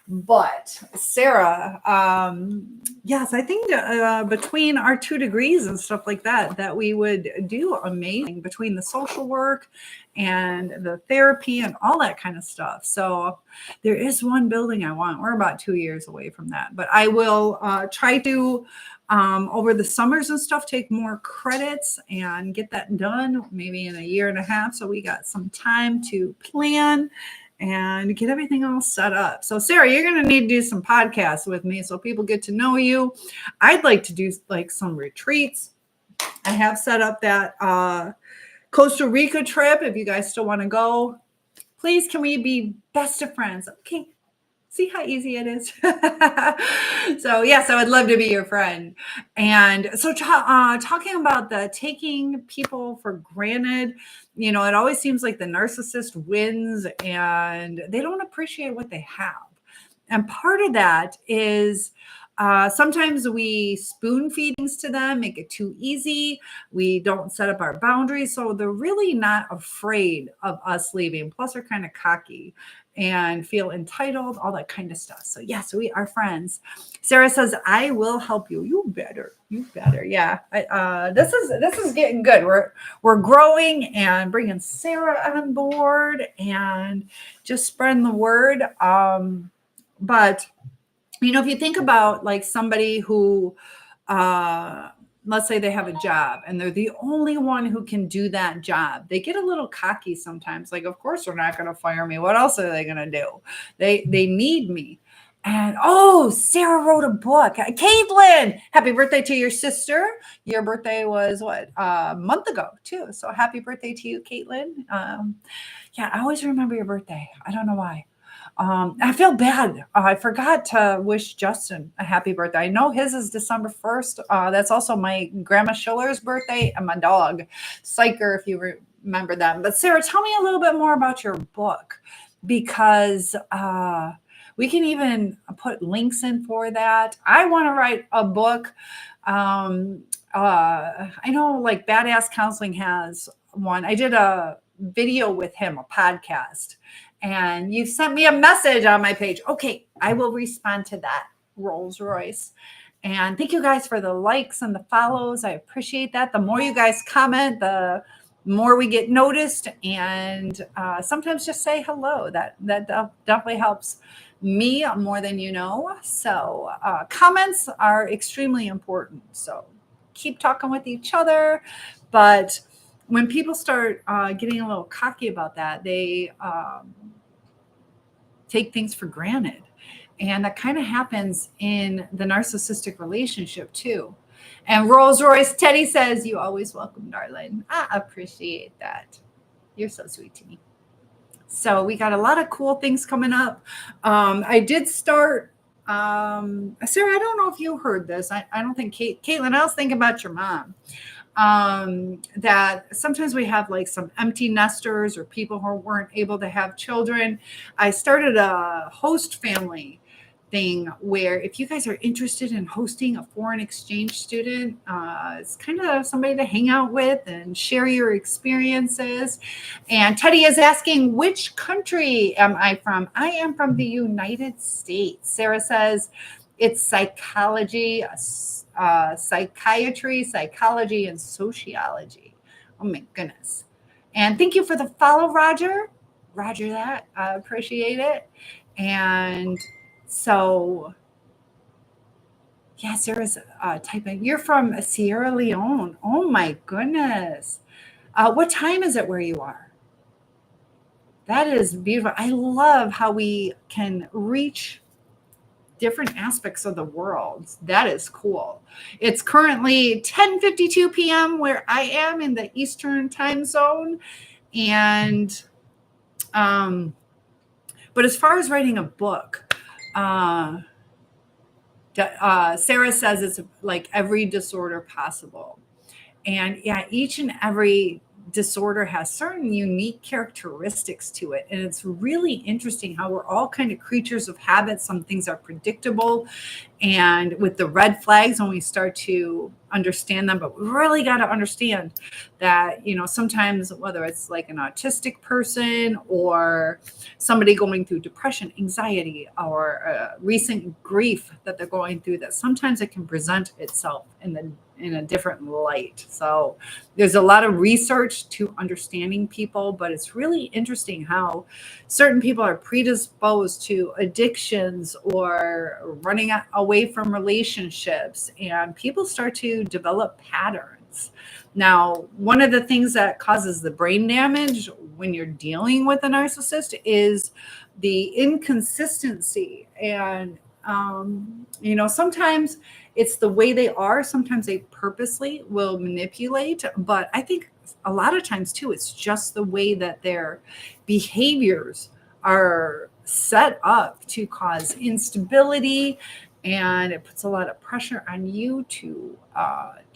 But Sarah, yes, I think between our 2 degrees and stuff like that, that we would do amazing between the social work and the therapy and all that kind of stuff. So there is one building I want. We're about 2 years away from that, but I will try to over the summers and stuff take more credits and get that done maybe in a year and a half. So we got some time to plan and get everything all set up. So Sarah, you're going to need to do some podcasts with me so people get to know you. I'd like to do like some retreats. I have set up that Costa Rica trip. If you guys still want to go, please, can we be best of friends? Okay. See how easy it is. So yes, I would love to be your friend. And so talking about the taking people for granted, it always seems like the narcissist wins and they don't appreciate what they have. And part of that is sometimes we spoon feed things to them, make it too easy. We don't set up our boundaries. So they're really not afraid of us leaving. Plus, they're kind of cocky and feel entitled, all that kind of stuff. So yes, we are friends. Sarah says, I will help you. You better. Yeah. This is getting good. We're growing and bringing Sarah on board and just spreading the word. But if you think about like somebody who, let's say they have a job and they're the only one who can do that job, they get a little cocky sometimes. Like, of course, they're not going to fire me. What else are they going to do? They need me. And Sarah wrote a book. Caitlin, happy birthday to your sister. Your birthday was a month ago too. So happy birthday to you, Caitlin. Yeah, I always remember your birthday. I don't know why. I feel bad. I forgot to wish Justin a happy birthday. I know his is December 1st. That's also my grandma Schiller's birthday and my dog, Psycher, if you remember them. But Sarah, tell me a little bit more about your book because we can even put links in for that. I want to write a book. I know like Badass Counseling has one. I did a video with him, a podcast. And you sent me a message on my page. Okay, I will respond to that, Rolls Royce. And thank you guys for the likes and the follows. I appreciate that. The more you guys comment, the more we get noticed. And sometimes just say hello. That definitely helps me more than you know. So comments are extremely important. So keep talking with each other. But when people start getting a little cocky about that, they take things for granted. And that kind of happens in the narcissistic relationship too. And Rolls Royce Teddy says, you always welcome, darling. I appreciate that. You're so sweet to me. So we got a lot of cool things coming up. I did start, Sarah, I don't know if you heard this. I don't think Caitlin, I was thinking about your mom. That sometimes we have like some empty nesters or people who weren't able to have children. I started a host family thing where if you guys are interested in hosting a foreign exchange student, it's kind of somebody to hang out with and share your experiences. And Teddy is asking, which country am I from? I am from the United States. Sarah says it's psychology, psychiatry, psychology, and sociology. Oh my goodness. And thank you for the follow, Roger. Roger that. I appreciate it. And so, yeah, Sarah's typing. You're from Sierra Leone. Oh my goodness. What time is it where you are? That is beautiful. I love how we can reach different aspects of the world. That is cool. It's currently 10:52 p.m. where I am in the Eastern time zone. And but as far as writing a book, Sarah says it's like every disorder possible. And yeah, each and every disorder has certain unique characteristics to it. And it's really interesting how we're all kind of creatures of habit. Some things are predictable. And with the red flags, when we start to understand them, but we really got to understand that, sometimes whether it's like an autistic person or somebody going through depression, anxiety, or recent grief that they're going through, that sometimes it can present itself in a different light. So there's a lot of research to understanding people, but it's really interesting how certain people are predisposed to addictions or running away from relationships, and people start to develop patterns. Now, one of the things that causes the brain damage when you're dealing with a narcissist is the inconsistency. And sometimes it's the way they are. Sometimes they purposely will manipulate, but I think a lot of times too, it's just the way that their behaviors are set up to cause instability, and it puts a lot of pressure on you to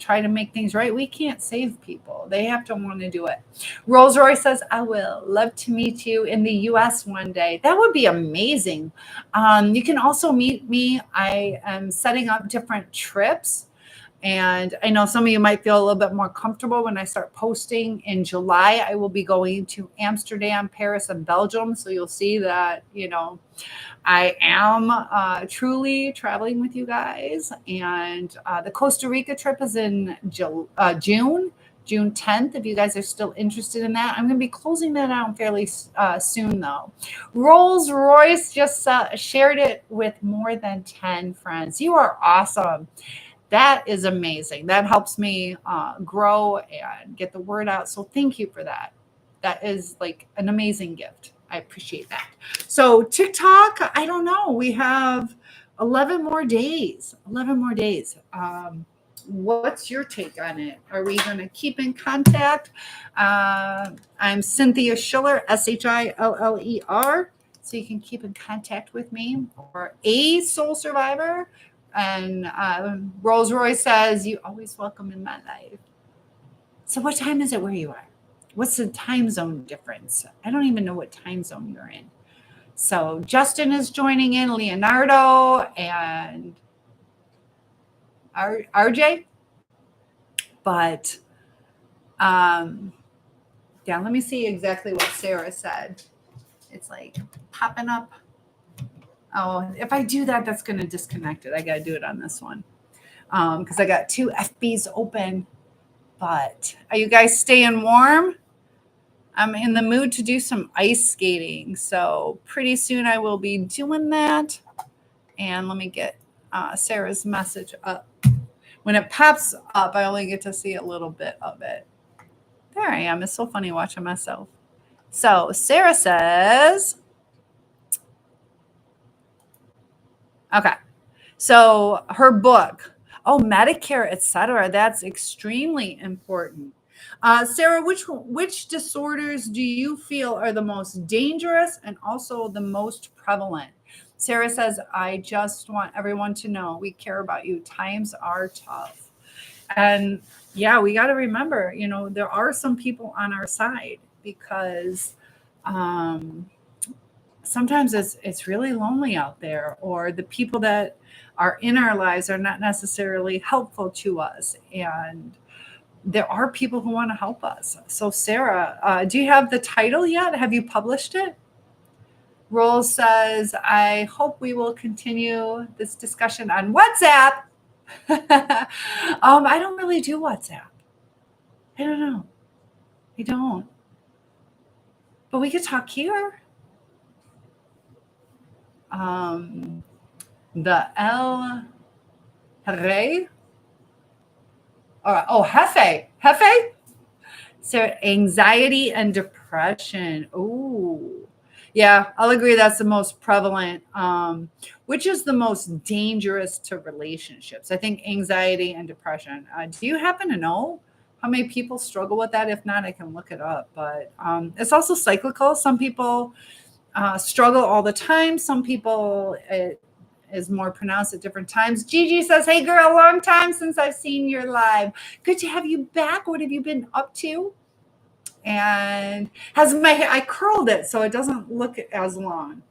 try to make things right. We can't save people. They have to want to do it. Rolls Royce says, I will love to meet you in the US one day. That would be amazing. You can also meet me. I am setting up different trips. And I know some of you might feel a little bit more comfortable when I start posting. In July, I will be going to Amsterdam, Paris, and Belgium. So you'll see that, I am truly traveling with you guys. And the Costa Rica trip is in June 10th. If you guys are still interested in that, I'm going to be closing that out fairly soon, though. Rolls Royce just shared it with more than 10 friends. You are awesome. That is amazing. That helps me grow and get the word out. So thank you for that. That is like an amazing gift. I appreciate that. So TikTok, I don't know. We have 11 more days. 11 more days. What's your take on it? Are we going to keep in contact? I'm Cynthia Schiller, Schiller. So you can keep in contact with me, or a soul survivor. And Rolls Royce says, you always welcome in my life. So what time is it where you are? What's the time zone difference? I don't even know what time zone you're in. So Justin is joining in, Leonardo and RJ. But yeah, let me see exactly what Sarah said. It's like popping up. Oh, if I do that, that's going to disconnect it. I got to do it on this one because I got two FBs open. But are you guys staying warm? I'm in the mood to do some ice skating. So pretty soon I will be doing that. And let me get Sarah's message up. When it pops up, I only get to see a little bit of it. There I am. It's so funny watching myself. So Sarah says, okay. So her book, Medicare, etc. That's extremely important. Sarah, which disorders do you feel are the most dangerous and also the most prevalent? Sarah says, I just want everyone to know we care about you. Times are tough. And yeah, we got to remember, there are some people on our side because sometimes it's really lonely out there, or the people that are in our lives are not necessarily helpful to us. And there are people who want to help us. So Sarah, do you have the title yet? Have you published it? Roll says, I hope we will continue this discussion on WhatsApp. I don't really do WhatsApp. I don't know. I don't. But we could talk here. The El Rey. Jefe. So anxiety and depression. Ooh. Yeah, I'll agree that's the most prevalent. Which is the most dangerous to relationships? I think anxiety and depression. Do you happen to know how many people struggle with that? If not, I can look it up. But it's also cyclical. Some people struggle all the time. Some people, it is more pronounced at different times. Gigi says, hey girl, long time since I've seen your live. Good to have you back. What have you been up to? and has my hair, I curled it so it doesn't look as long.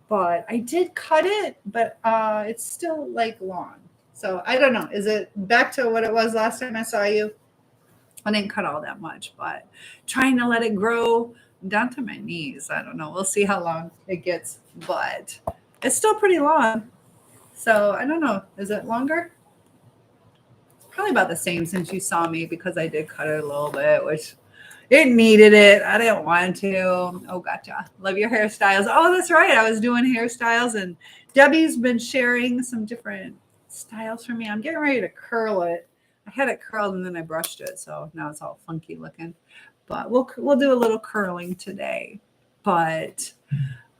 But I did cut it, but it's still like long. So I don't know. Is it back to what it was last time I saw you? I didn't cut all that much, but trying to let it grow down to my knees. I don't know. We'll see how long it gets, but it's still pretty long. So I don't know. Is it longer? Probably about the same since you saw me because I did cut it a little bit, which it needed it. I didn't want to. Oh, gotcha. Love your hairstyles. Oh, that's right. I was doing hairstyles, and Debbie's been sharing some different styles for me. I'm getting ready to curl it. I had it curled and then I brushed it, so now it's all funky looking. But we'll do a little curling today. But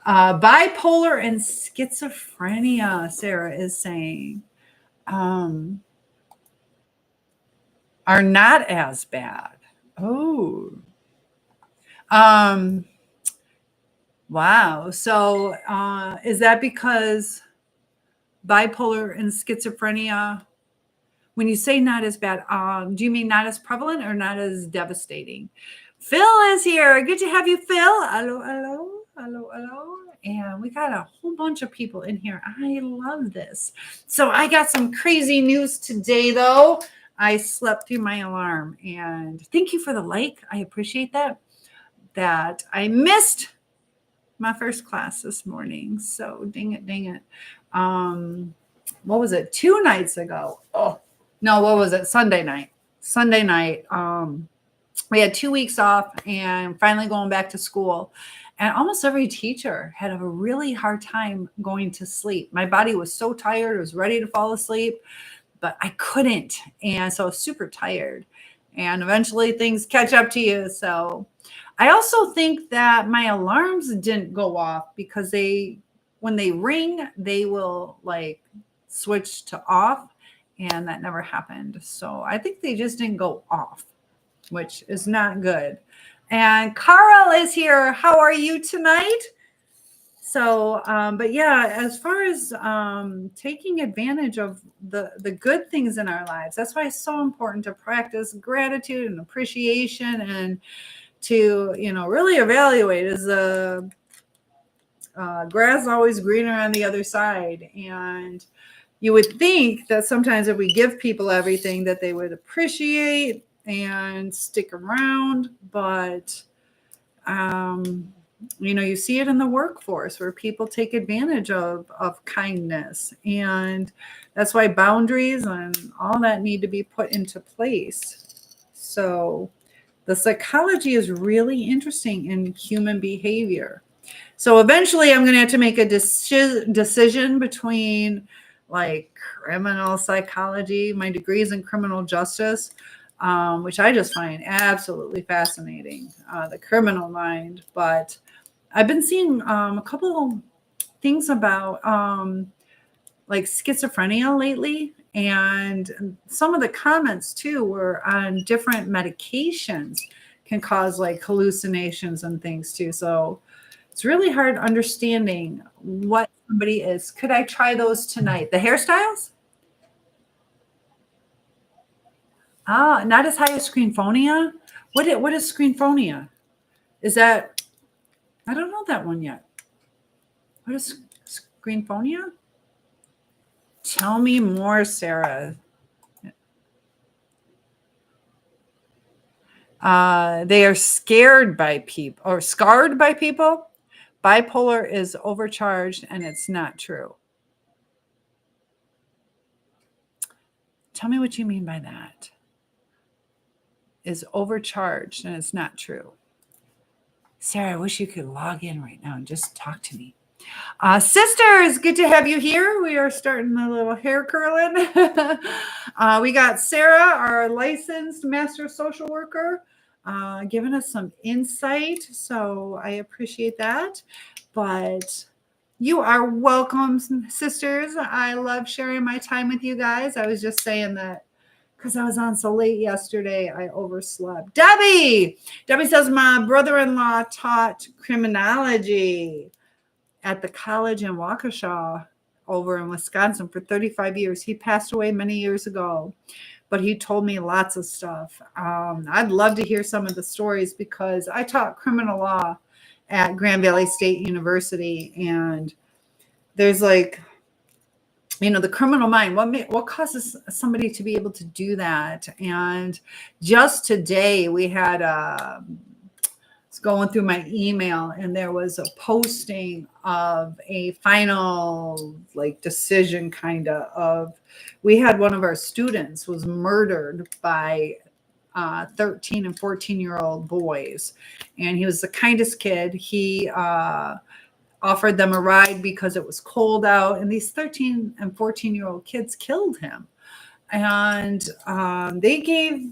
bipolar and schizophrenia, Sarah is saying, are not as bad. Oh. Wow. So is that because bipolar and schizophrenia, when you say not as bad, do you mean not as prevalent or not as devastating? Phil is here. Good to have you, Phil. Hello, hello, hello, hello. And we got a whole bunch of people in here. I love this. So I got some crazy news today, though. I slept through my alarm. And thank you for the like. I appreciate that. That I missed my first class this morning. So dang it, dang it. What was it? 2 nights ago. Oh, no, what was it? Sunday night. Sunday night. We had 2 weeks off and finally going back to school. And almost every teacher had a really hard time going to sleep. My body was so tired, I was ready to fall asleep, but I couldn't. And so I was super tired. And eventually things catch up to you. So I also think that my alarms didn't go off because when they ring, they will like switch to off, and that never happened. So I think they just didn't go off, which is not good. And Carl is here. How are you tonight? So, but yeah, as far as taking advantage of the good things in our lives, that's why it's so important to practice gratitude and appreciation, and to, really evaluate, is the grass always greener on the other side? And you would think that sometimes if we give people everything that they would appreciate and stick around, but you see it in the workforce where people take advantage of kindness, and that's why boundaries and all that need to be put into place. So the psychology is really interesting in human behavior. So eventually I'm going to have to make a decision between like criminal psychology, my degrees in criminal justice, which I just find absolutely fascinating, the criminal mind. But I've been seeing a couple things about like schizophrenia lately. And some of the comments too were on different medications can cause like hallucinations and things too. So it's really hard understanding what somebody is. Could I try those tonight? The hairstyles? Not as high as screenphonia. What is screenphonia? Is that, I don't know that one yet. What is screenphonia? Tell me more, Sarah. They are scared by people or scarred by people. Bipolar is overcharged, and it's not true. Tell me what you mean by that. Is overcharged, and it's not true. Sarah, I wish you could log in right now and just talk to me. Sisters, good to have you here. We are starting a little hair curling. We got Sarah, our licensed master social worker, giving us some insight. So I appreciate that. But you are welcome, sisters. I love sharing my time with you guys. I was just saying that because I was on so late yesterday, I overslept. Debbie says, my brother-in-law taught criminology at the college in Waukesha over in Wisconsin for 35 years. He passed away many years ago. but he told me lots of stuff. I'd love to hear some of the stories because I taught criminal law at Grand Valley State University, and there's like, the criminal mind, what causes somebody to be able to do that? And just today we had was going through my email, and there was a posting of a final like decision we had one of our students was murdered by 13 and 14-year-old boys, and he was the kindest kid. He offered them a ride because it was cold out, and these 13 and 14-year-old kids killed him. And they gave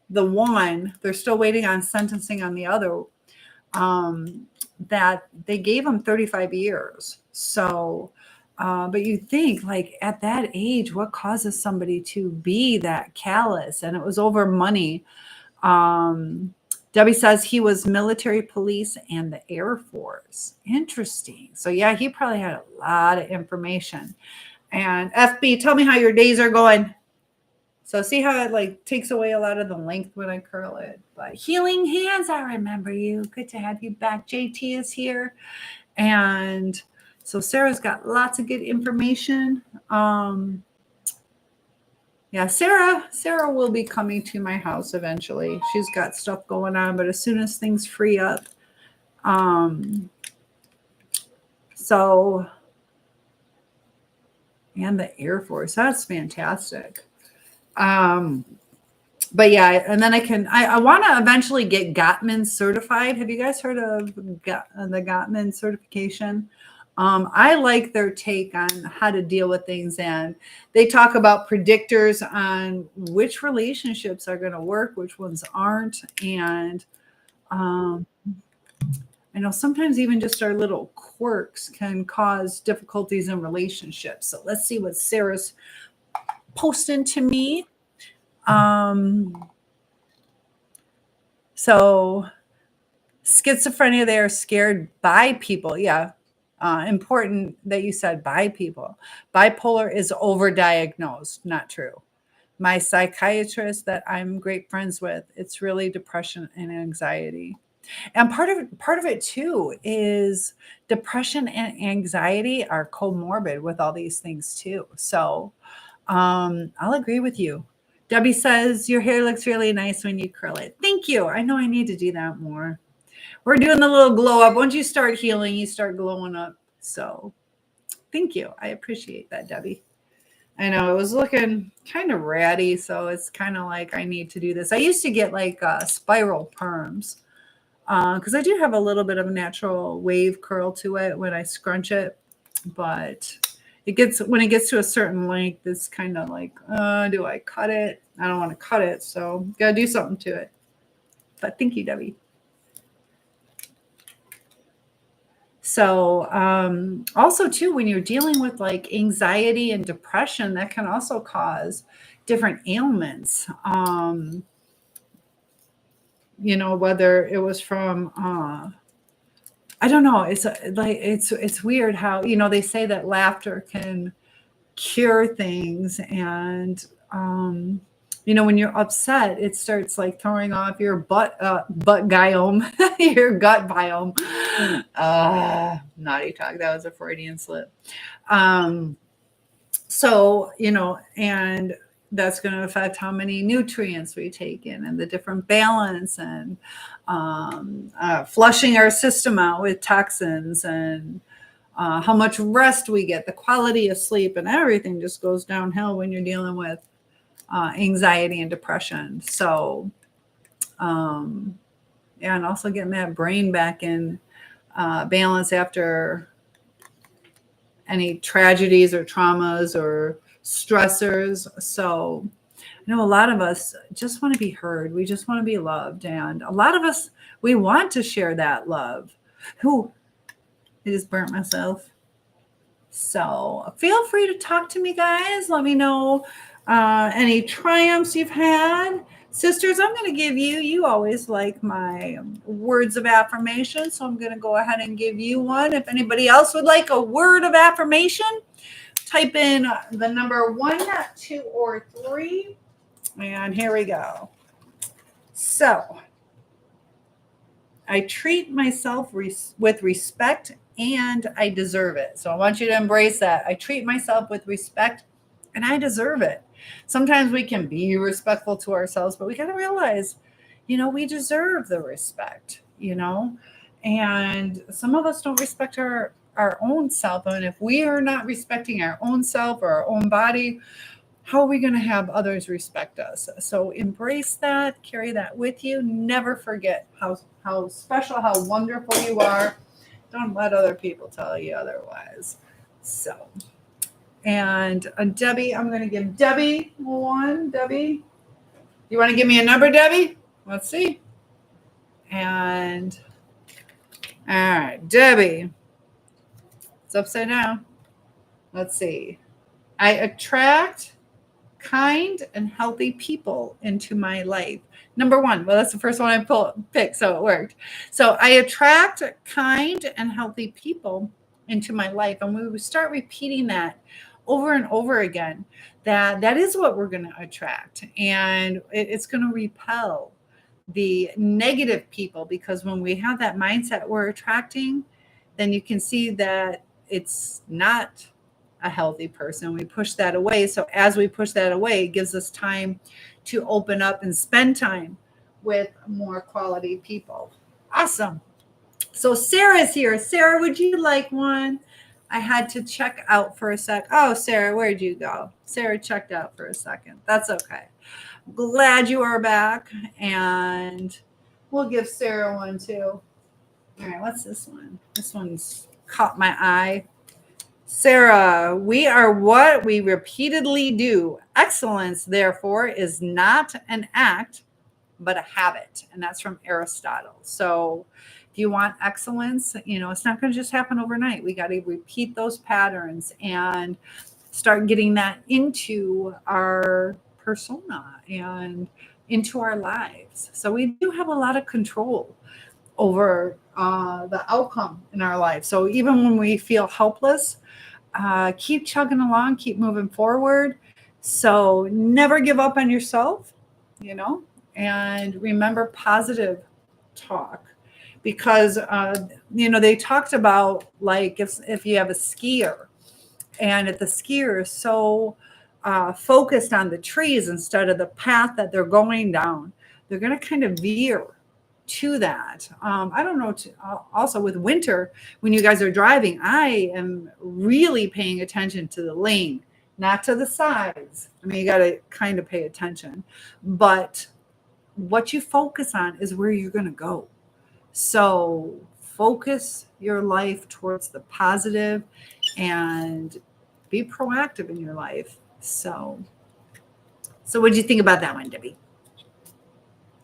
the one, they're still waiting on sentencing on the other, that they gave him 35 years. So, but you think, like, at that age, what causes somebody to be that callous? And it was over money. Debbie says he was military police and the Air Force. Interesting. So yeah, he probably had a lot of information. And FB, tell me how your days are going. So see how it like takes away a lot of the length when I curl it. But healing hands, I remember you. Good to have you back. JT is here. And so Sarah's got lots of good information. Yeah, Sarah will be coming to my house eventually. She's got stuff going on, but as soon as things free up. So, and the Air Force, that's fantastic. But yeah, and then I want to eventually get Gottman certified. Have you guys heard of the Gottman certification? I like their take on how to deal with things, and they talk about predictors on which relationships are going to work, which ones aren't. And I know sometimes even just our little quirks can cause difficulties in relationships. So let's see what Sarah's posting to me. So schizophrenia, they are scared by people. Yeah. Important that you said by people. Bipolar is overdiagnosed. Not true. My psychiatrist that I'm great friends with, it's really depression and anxiety. And part of it too is depression and anxiety are comorbid with all these things too. So I'll agree with you. Debbie says your hair looks really nice when you curl it. Thank you. I know I need to do that more. We're doing the little glow up. Once you start healing, you start glowing up. So thank you. I appreciate that, Debbie. I know it was looking kind of ratty, so it's kind of like I need to do this. I used to get like spiral perms because I do have a little bit of a natural wave curl to it when I scrunch it, but when it gets to a certain length, it's kind of like, do I cut it? I don't want to cut it, so gotta do something to it. But thank you, Debbie. So also too, when you're dealing with like anxiety and depression, that can also cause different ailments. Whether it was from I don't know. It's weird how they say that laughter can cure things, and when you're upset, it starts like throwing off your butt biome, your gut biome. Naughty talk. That was a Freudian slip. So, and that's going to affect how many nutrients we take in and the different balance, and flushing our system out with toxins, and how much rest we get, the quality of sleep, and everything just goes downhill when you're dealing with anxiety and depression. So, and also getting that brain back in balance after any tragedies or traumas or stressors. So I know a lot of us just want to be heard. We just want to be loved. And a lot of us, we want to share that love. I just burnt myself. So feel free to talk to me, guys. Let me know any triumphs you've had. Sisters, I'm going to give you always like my words of affirmation. So I'm going to go ahead and give you one. If anybody else would like a word of affirmation, type in the number 1, 2, or 3. And here we go. So I treat myself with respect and I deserve it. So I want you to embrace that. I treat myself with respect and I deserve it. Sometimes we can be respectful to ourselves, but we got to realize, we deserve the respect. And some of us don't respect our own self. And if we are not respecting our own self or our own body, how are we going to have others respect us? So embrace that, carry that with you. Never forget how special, how wonderful you are. Don't let other people tell you otherwise. So, and Debbie, I'm going to give Debbie one. Debbie, you want to give me a number, Debbie? Let's see. And all right, Debbie, it's upside down. Let's see. I attract kind and healthy people into my life. Number one. Well, that's the first one I picked, so it worked. So I attract kind and healthy people into my life. And when we start repeating that over and over again, that is what we're going to attract. And it's going to repel the negative people, because when we have that mindset we're attracting, then you can see that it's not a healthy person. We push that away. So as we push that away, it gives us time to open up and spend time with more quality people. Awesome. So Sarah's here. Sarah, would you like one? I had to check out for a sec. Oh, Sarah, where'd you go? Sarah checked out for a second. That's okay. Glad you are back. And we'll give Sarah one too. All right, what's this one? This one's caught my eye. Sarah, we are what we repeatedly do. Excellence, therefore, is not an act, but a habit. And that's from Aristotle. So if you want excellence, it's not going to just happen overnight. We got to repeat those patterns and start getting that into our persona and into our lives. So we do have a lot of control over the outcome in our life. So even when we feel helpless, keep chugging along, keep moving forward. So never give up on yourself, and remember positive talk, because, they talked about, like, if you have a skier and if the skier is so focused on the trees instead of the path that they're going down, they're going to kind of veer to that. I don't know. Also with winter, when you guys are driving, I am really paying attention to the lane, not to the sides. I mean, you got to kind of pay attention, but what you focus on is where you're going to go. So focus your life towards the positive and be proactive in your life. So what do you think about that one, Debbie?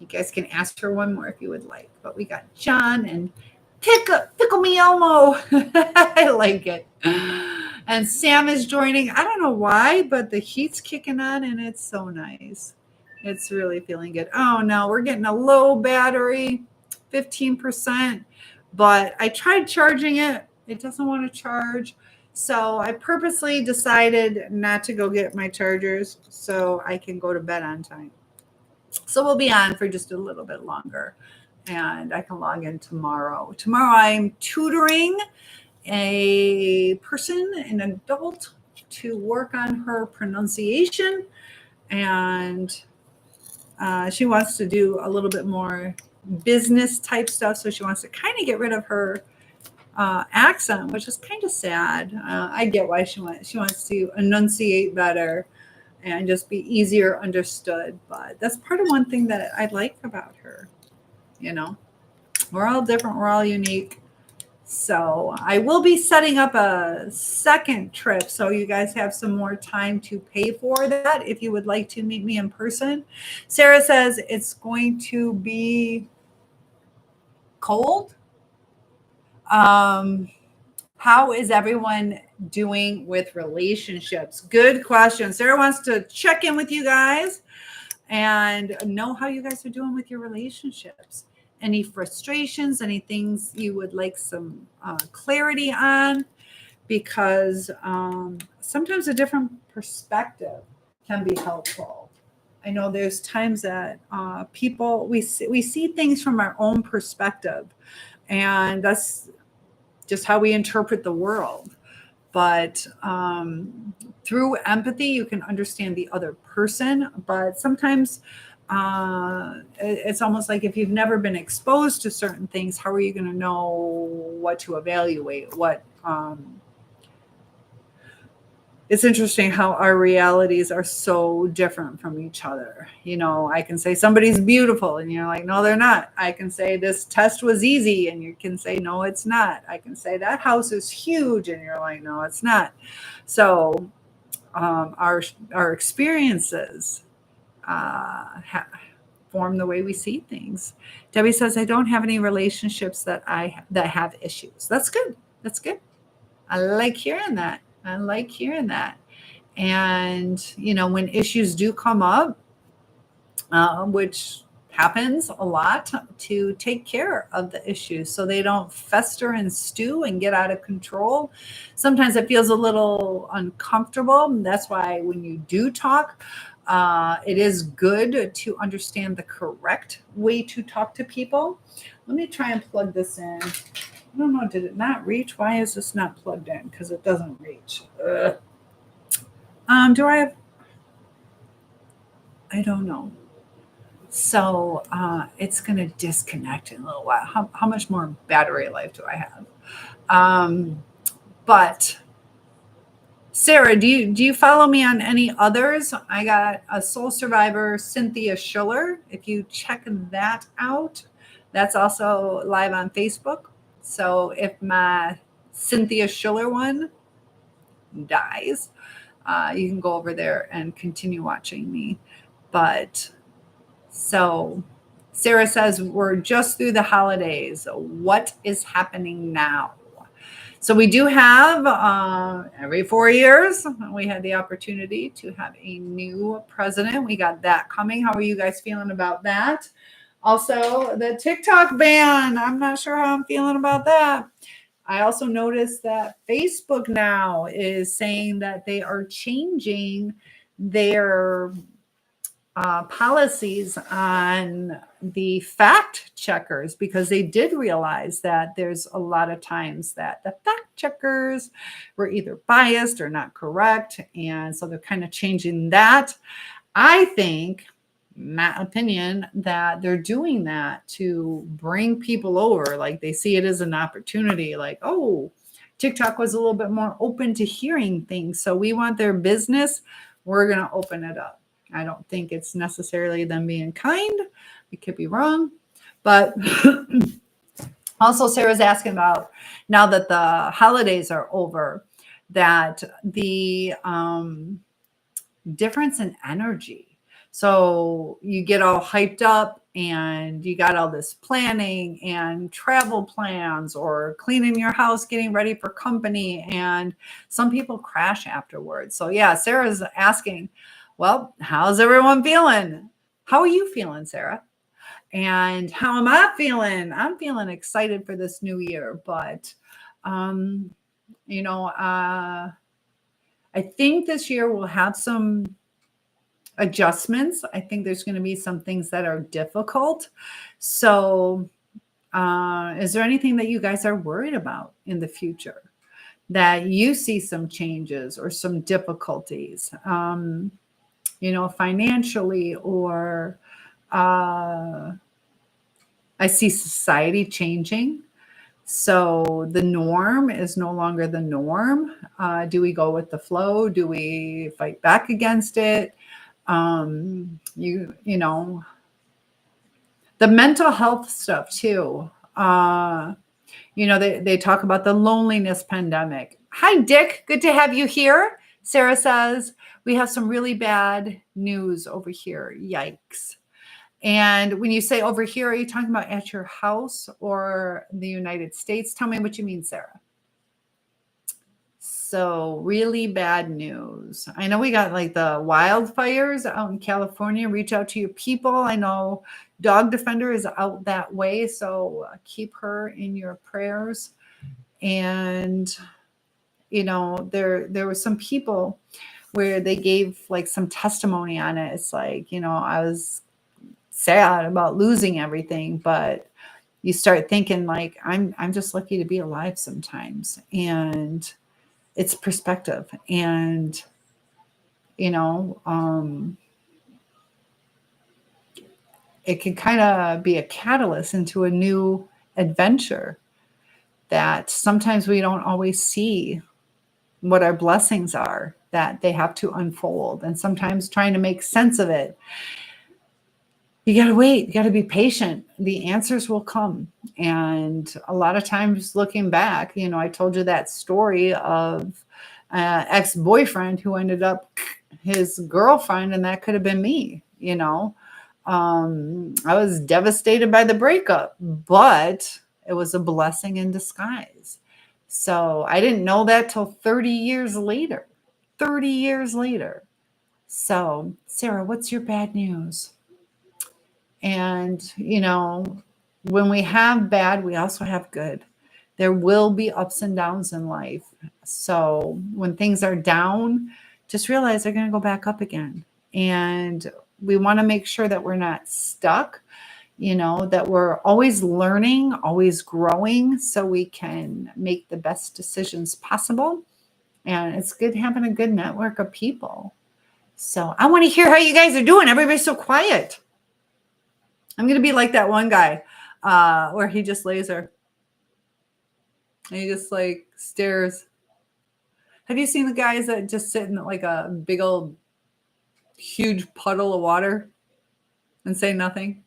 You guys can ask her one more if you would like. But we got John and Pickle Me Elmo. I like it. And Sam is joining. I don't know why, but the heat's kicking on and it's so nice. It's really feeling good. Oh no, we're getting a low battery, 15%. But I tried charging it. It doesn't want to charge. So I purposely decided not to go get my chargers so I can go to bed on time. So we'll be on for just a little bit longer, and I can log in tomorrow. Tomorrow I'm tutoring a person, an adult, to work on her pronunciation, and she wants to do a little bit more business type stuff. So she wants to kind of get rid of her accent, which is kind of sad. I get why she wants to enunciate better and just be easier understood. But that's part of one thing that I like about her. We're all different. We're all unique. So I will be setting up a second trip. So you guys have some more time to pay for that if you would like to meet me in person. Sarah says it's going to be cold. How is everyone doing with relationships? Good question. Sarah wants to check in with you guys and know how you guys are doing with your relationships. Any frustrations, any things you would like some clarity on, because sometimes a different perspective can be helpful. I know there's times that people we see things from our own perspective, and that's just how we interpret the world. But through empathy, you can understand the other person. But sometimes it's almost like if you've never been exposed to certain things, how are you going to know what to evaluate? It's interesting how our realities are so different from each other. I can say somebody's beautiful and you're like, no, they're not. I can say this test was easy and you can say, no, it's not. I can say that house is huge and you're like, no, it's not. So our experiences form the way we see things. Debbie says, I don't have any relationships that have issues. That's good. That's good. I like hearing that. And, when issues do come up, which happens a lot, to take care of the issues so they don't fester and stew and get out of control. Sometimes it feels a little uncomfortable. That's why when you do talk, it is good to understand the correct way to talk to people. Let me try and plug this in. I don't know, did it not reach? Why is this not plugged in? Because it doesn't reach. Do I have? I don't know. So it's going to disconnect in a little while. How much more battery life do I have? But Sarah, do you follow me on any others? I got a soul survivor, Cynthia Schiller. If you check that out, that's also live on Facebook. So if my Cynthia Schiller one dies, you can go over there and continue watching me. But so Sarah says, we're just through the holidays. What is happening now? So we do have every 4 years, we had the opportunity to have a new president. We got that coming. How are you guys feeling about that? Also, the TikTok ban. I'm not sure how I'm feeling about that. I also noticed that Facebook now is saying that they are changing their policies on the fact checkers, because they did realize that there's a lot of times that the fact checkers were either biased or not correct. And so they're kind of changing that. I think, my opinion, that they're doing that to bring people over. Like they see it as an opportunity, like, oh, TikTok was a little bit more open to hearing things. So we want their business. We're going to open it up. I don't think it's necessarily them being kind. We could be wrong. But also Sarah's asking about, now that the holidays are over, that the difference in energy. So you get all hyped up and you got all this planning and travel plans or cleaning your house, getting ready for company. And some people crash afterwards. So yeah, Sarah's asking, well, how's everyone feeling? How are you feeling, Sarah? And how am I feeling? I'm feeling excited for this new year, but, I think this year we'll have some adjustments. I think there's going to be some things that are difficult. So, is there anything that you guys are worried about in the future, that you see some changes or some difficulties, financially, or I see society changing. So the norm is no longer the norm. Do we go with the flow? Do we fight back against it? The mental health stuff too. They talk about the loneliness pandemic. Hi, Dick. Good to have you here. Sarah says, we have some really bad news over here. Yikes. And when you say over here, are you talking about at your house or the United States? Tell me what you mean, Sarah. So really bad news. I know we got like the wildfires out in California. Reach out to your people. I know Dog Defender is out that way, so keep her in your prayers. And there were some people. where they gave like some testimony on it. It's like, I was sad about losing everything, but you start thinking like, I'm just lucky to be alive sometimes. And it's perspective. And, it can kind of be a catalyst into a new adventure that sometimes we don't always see what our blessings are, that they have to unfold. And sometimes trying to make sense of it, you got to wait, you got to be patient. The answers will come. And a lot of times looking back, I told you that story of ex-boyfriend who ended up his girlfriend, and that could have been me. I was devastated by the breakup, but it was a blessing in disguise. So I didn't know that till 30 years later. 30 years later. So, Sarah, what's your bad news? And, when we have bad, we also have good. There will be ups and downs in life. So when things are down, just realize they're going to go back up again. And we want to make sure that we're not stuck, that we're always learning, always growing, so we can make the best decisions possible. And it's good having a good network of people. So I want to hear how you guys are doing. Everybody's so quiet. I'm going to be like that one guy where he just lays there. And he just like stares. Have you seen the guys that just sit in like a big old huge puddle of water and say nothing?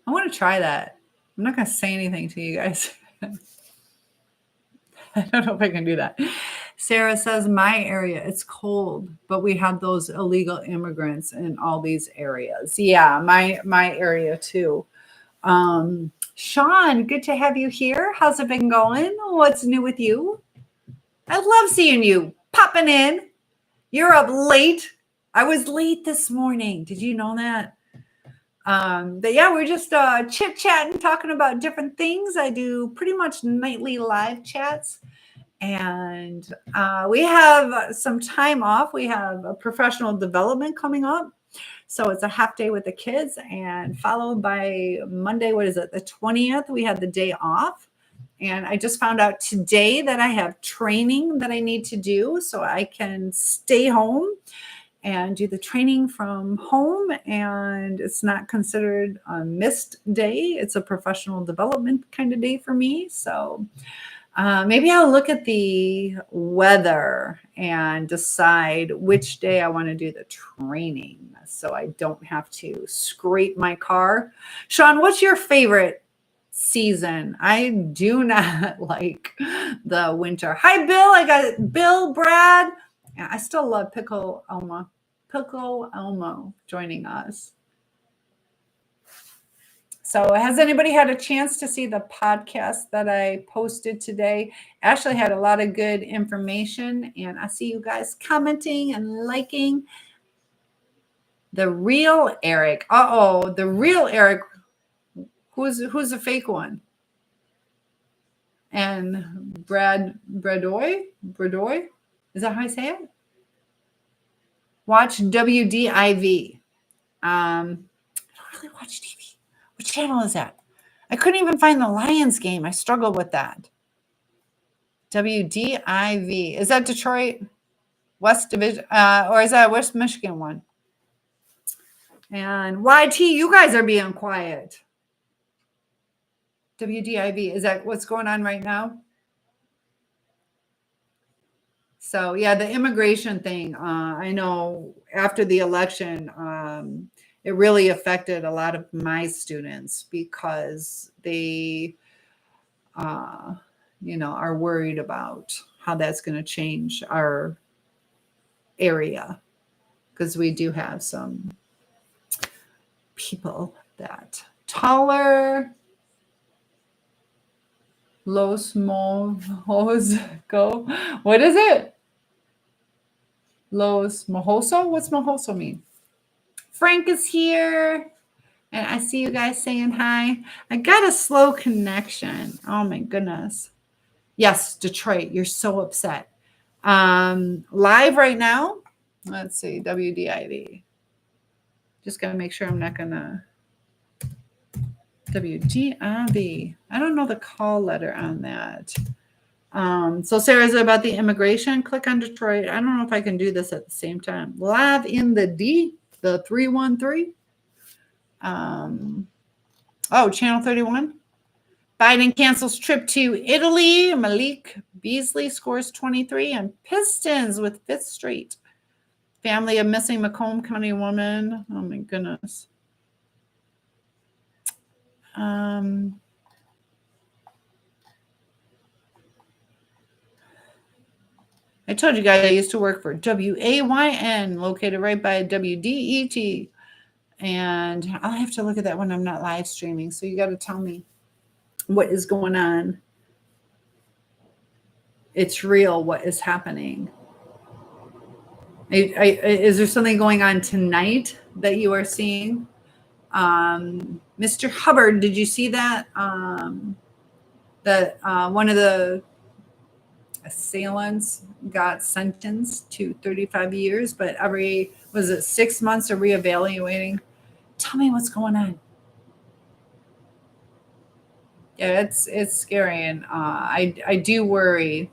I want to try that. I'm not going to say anything to you guys. I don't know if I can do that. Sarah says, my area, it's cold, but we have those illegal immigrants in all these areas. Yeah, my area too. Sean, good to have you here. How's it been going? What's new with you? I love seeing you popping in. You're up late. I was late this morning. Did you know that? But yeah, we're just chit-chatting, talking about different things. I do pretty much nightly live chats. And we have some time off. We have a professional development coming up. So it's a half day with the kids, and followed by Monday, what is it, the 20th, we had the day off. And I just found out today that I have training that I need to do so I can stay home and do the training from home. And it's not considered a missed day. It's a professional development kind of day for me. So maybe I'll look at the weather and decide which day I want to do the training so I don't have to scrape my car. Sean, what's your favorite season? I do not like the winter. Hi, Bill. I got Bill, Brad. I still love Pickle Elmo joining us. So has anybody had a chance to see the podcast that I posted today? Ashley had a lot of good information, and I see you guys commenting and liking. The real Eric. The real Eric. Who's the fake one? And Bradoy? Is that how I say it? Watch WDIV. I don't really watch TV. What channel is that? I couldn't even find the Lions game. I struggled with that. WDIV. Is that Detroit West Division? Or is that West Michigan one? And YT, you guys are being quiet. WDIV. Is that what's going on right now? So, yeah, the immigration thing. I know after the election, it really affected a lot of my students because they, are worried about how that's going to change our area, because we do have some people that taller. Los Mojos go. What is it? Los Mojoso? What's Mojoso mean? Frank is here. And I see you guys saying hi. I got a slow connection. Oh my goodness. Yes, Detroit. You're so upset. Live right now. Let's see, WDIV. Just got to make sure I'm not going to. WGIV. I don't know the call letter on that. So Sarah, is it about the immigration? Click on Detroit. I don't know if I can do this at the same time. Live in the D, the 313. Channel 31. Biden cancels trip to Italy. Malik Beasley scores 23. And Pistons with fifth straight. Family of missing Macomb County woman. Oh my goodness. I told you guys I used to work for WAYN, located right by WDET. And I'll have to look at that when I'm not live streaming. So you got to tell me what is going on. It's real what is happening. Is there something going on tonight that you are seeing? Mr. Hubbard, did you see that? That one of the assailants got sentenced to 35 years, but every, was it 6 months of reevaluating? Tell me what's going on. Yeah, it's scary, and I do worry.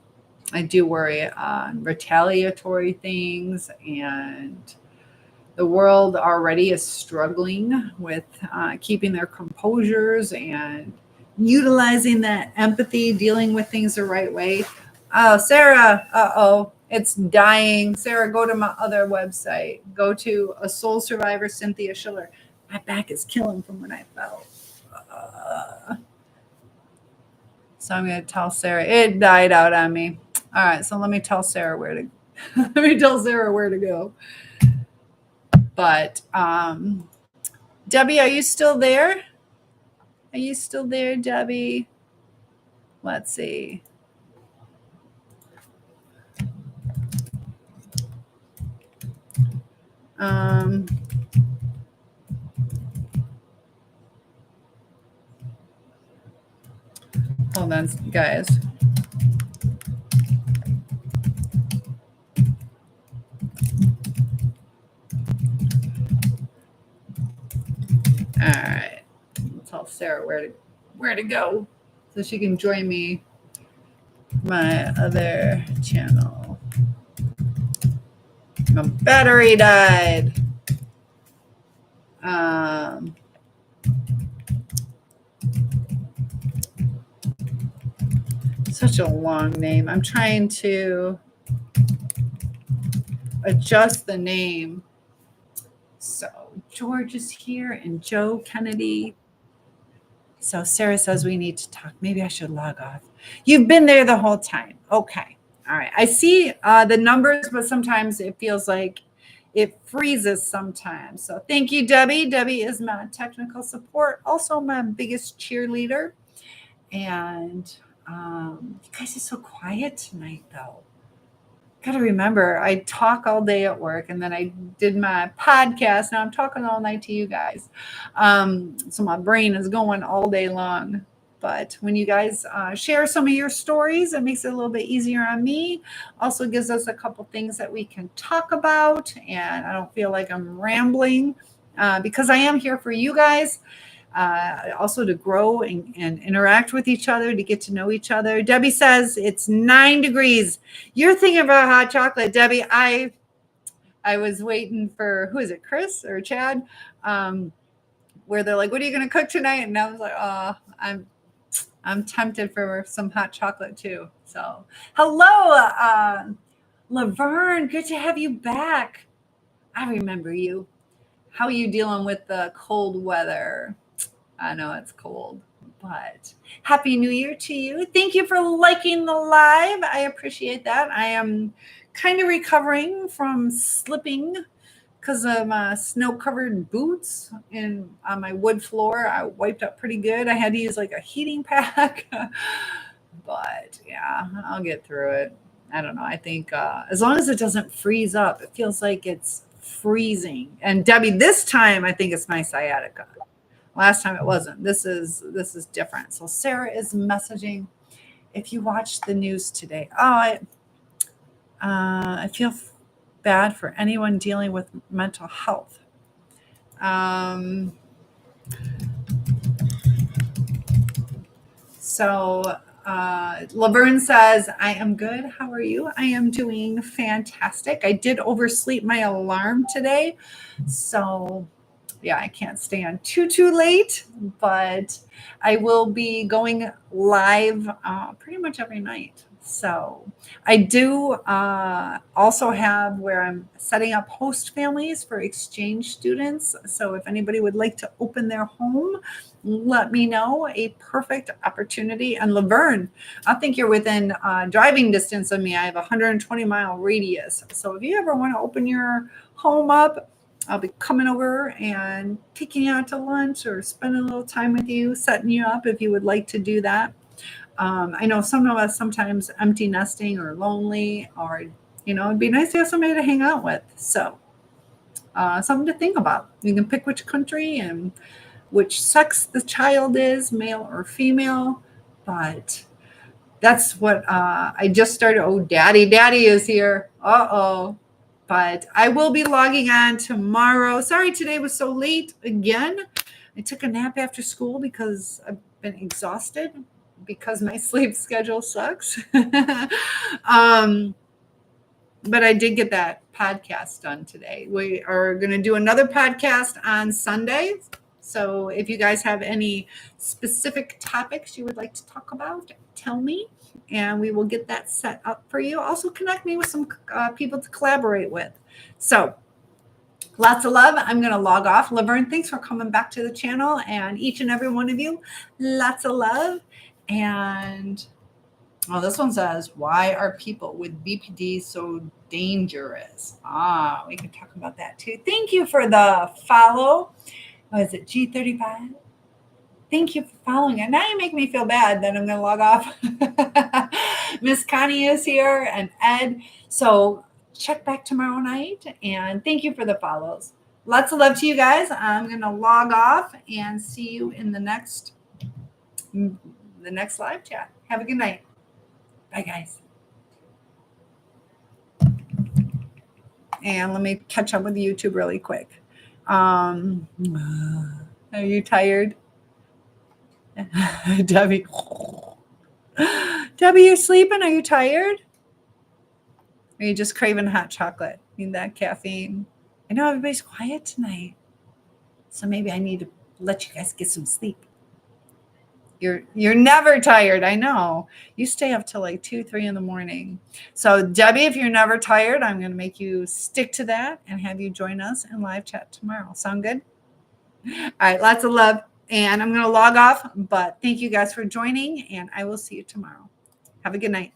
I do worry on retaliatory things, and the world already is struggling with keeping their composures and utilizing that empathy, dealing with things the right way. Oh, Sarah, it's dying. Sarah, go to my other website. Go to A Soul Survivor, Cynthia Schiller. My back is killing from when I fell. So I'm going to tell Sarah. It died out on me. All right, so let me tell Sarah where to go. But Debbie, are you still there? Are you still there, Debbie? Let's see. Hold on, guys. All right. I'll tell Sarah where to go so she can join me my other channel. My battery died. Such a long name. I'm trying to adjust the name. So George is here and Joe Kennedy. So Sarah says we need to talk. Maybe I should log off. You've been there the whole time. Okay. All right. I see the numbers, but sometimes it feels like it freezes sometimes. So thank you, Debbie. Debbie is my technical support, also my biggest cheerleader. And you guys are so quiet tonight, though. Got to remember, I talk all day at work, and then I did my podcast. Now I'm talking all night to you guys. So my brain is going all day long. But when you guys share some of your stories, it makes it a little bit easier on me. Also gives us a couple things that we can talk about, and I don't feel like I'm rambling because I am here for you guys. Also to grow and interact with each other, to get to know each other. Debbie says it's 9 degrees. You're thinking about hot chocolate, Debbie. I was waiting for, who is it, Chris or Chad? Where they're like, what are you going to cook tonight? And I was like, oh, I'm tempted for some hot chocolate too. So hello, Laverne. Good to have you back. I remember you. How are you dealing with the cold weather? I know it's cold, but Happy New Year to you. Thank you for liking the live. I appreciate that. I am kind of recovering from slipping because of my snow-covered boots and on my wood floor. I wiped up pretty good. I had to use like a heating pack, but yeah, I'll get through it. I don't know. I think as long as it doesn't freeze up, it feels like it's freezing. And Debbie, this time I think it's my sciatica. Last time it wasn't. This is different. So Sarah is messaging. If you watched the news today, I feel bad for anyone dealing with mental health. So Laverne says, I am good. How are you? I am doing fantastic. I did oversleep my alarm today. So yeah, I can't stay on too late, but I will be going live pretty much every night. So I do also have where I'm setting up host families for exchange students. So if anybody would like to open their home, let me know. A perfect opportunity. And Laverne, I think you're within driving distance of me. I have a 120-mile radius. So if you ever want to open your home up, I'll be coming over and taking you out to lunch or spending a little time with you, setting you up if you would like to do that. I know some of us sometimes empty nesting or lonely, or, it'd be nice to have somebody to hang out with. So something to think about. You can pick which country and which sex the child is, male or female. But that's what I just started. Oh, daddy is here. Uh-oh. But I will be logging on tomorrow. Sorry, today was so late again. I took a nap after school because I've been exhausted because my sleep schedule sucks. But I did get that podcast done today. We are going to do another podcast on Sunday. So if you guys have any specific topics you would like to talk about, tell me, and we will get that set up for you. Also connect me with some people to collaborate with. So lots of love. I'm going to log off. Laverne, thanks for coming back to the channel, and each and every one of you, lots of love. And this one says, why are people with BPD so dangerous? We can talk about that too. Thank you for the follow. What is it, G35? Thank you for following. And now you make me feel bad that I'm going to log off. Miss Connie is here and Ed. So check back tomorrow night. And thank you for the follows. Lots of love to you guys. I'm going to log off and see you in the next live chat. Have a good night. Bye, guys. And let me catch up with YouTube really quick. Are you tired? Debbie, you're sleeping? Are you tired? Are you just craving hot chocolate? Need that caffeine? I know everybody's quiet tonight, so maybe I need to let you guys get some sleep. You're never tired. I know. You stay up till like 2, 3 in the morning. So Debbie, if you're never tired, I'm going to make you stick to that and have you join us in live chat tomorrow. Sound good? All right. Lots of love. And I'm going to log off, but thank you guys for joining, and I will see you tomorrow. Have a good night.